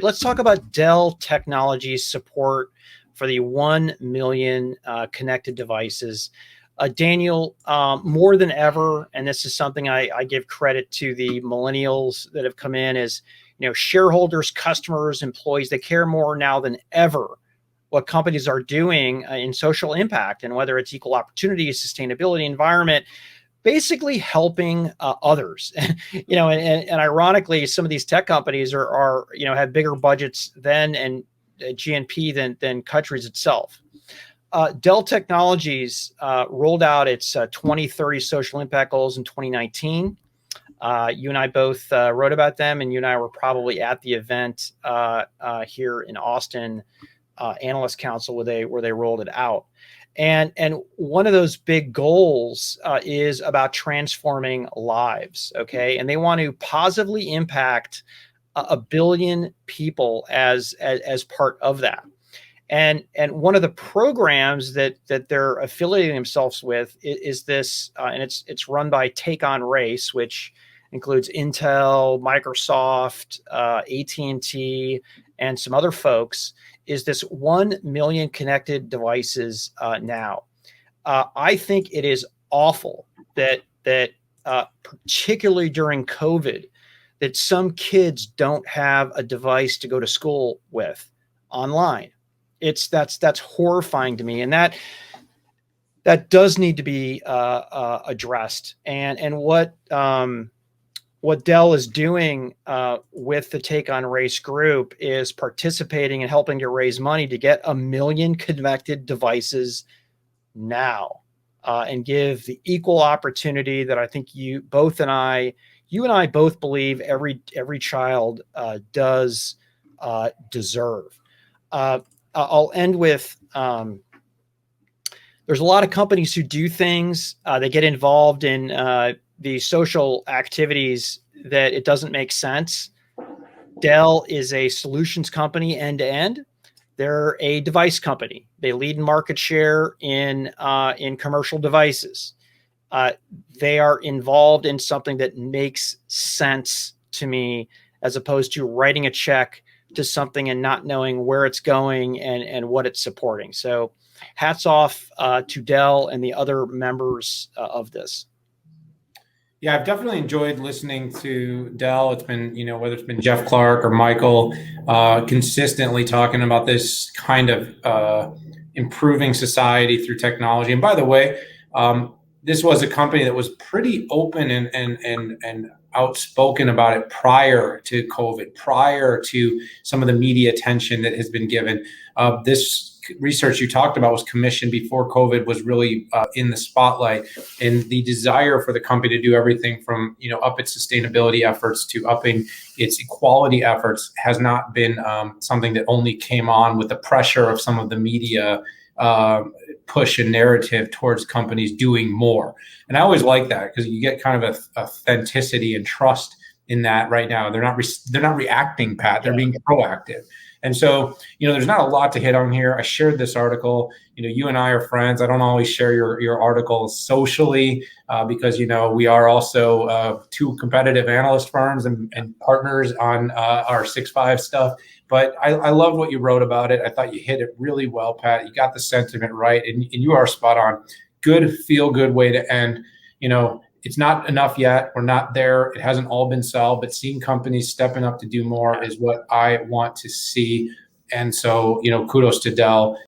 Let's talk about Dell Technologies support for the 1 million connected devices. Daniel, more than ever, and this is something I give credit to the millennials that have come in as, shareholders, customers, employees. They care more now than ever what companies are doing in social impact, and whether it's equal opportunity, sustainability, environment, basically helping others. And ironically, some of these tech companies are have bigger budgets and GNP than countries itself. Dell Technologies rolled out its 2030 social impact goals in 2019. You and I both wrote about them, and you and I were probably at the event here in Austin, Analyst Council, where they rolled it out. And one of those big goals is about transforming lives. Okay, and they want to positively impact a billion people as part of that. And one of the programs that they're affiliating themselves with is this, and it's run by Take on Race, which includes Intel, Microsoft, AT&T, and some other folks. Is this 1 million connected devices now? I think it is awful that particularly during COVID, that some kids don't have a device to go to school with online. That's horrifying to me, and that does need to be addressed. And what Dell is doing with the Take on Race group is participating and helping to raise money to get 1 million connected devices now, and give the equal opportunity that I think you and I both believe every child does deserve. I'll end with, there's a lot of companies who do things, they get involved in the social activities that it doesn't make sense. Dell is a solutions company end to end. They're a device company. They lead in market share in commercial devices. They are involved in something that makes sense to me, as opposed to writing a check to something and not knowing where it's going and what it's supporting. So hats off to Dell and the other members of this. Yeah, I've definitely enjoyed listening to Dell. It's been, whether it's been Jeff Clark or Michael, consistently talking about this kind of improving society through technology. And by the way, this was a company that was pretty open and outspoken about it prior to COVID, prior to some of the media attention that has been given. This research you talked about was commissioned before COVID was really in the spotlight, and the desire for the company to do everything from up its sustainability efforts to upping its equality efforts has not been something that only came on with the pressure of some of the media push and narrative towards companies doing more. And I always like that, because you get kind of a authenticity and trust in that. Right now they're not reacting, Pat, they're being proactive. And so, there's not a lot to hit on here. I shared this article. You and I are friends. I don't always share your articles socially because, we are also two competitive analyst firms and partners on our 6.5 stuff. But I love what you wrote about it. I thought you hit it really well, Pat. You got the sentiment right, and you are spot on. Good, feel-good way to end. It's not enough yet. We're not there. It hasn't all been solved, but seeing companies stepping up to do more is what I want to see. And so, kudos to Dell.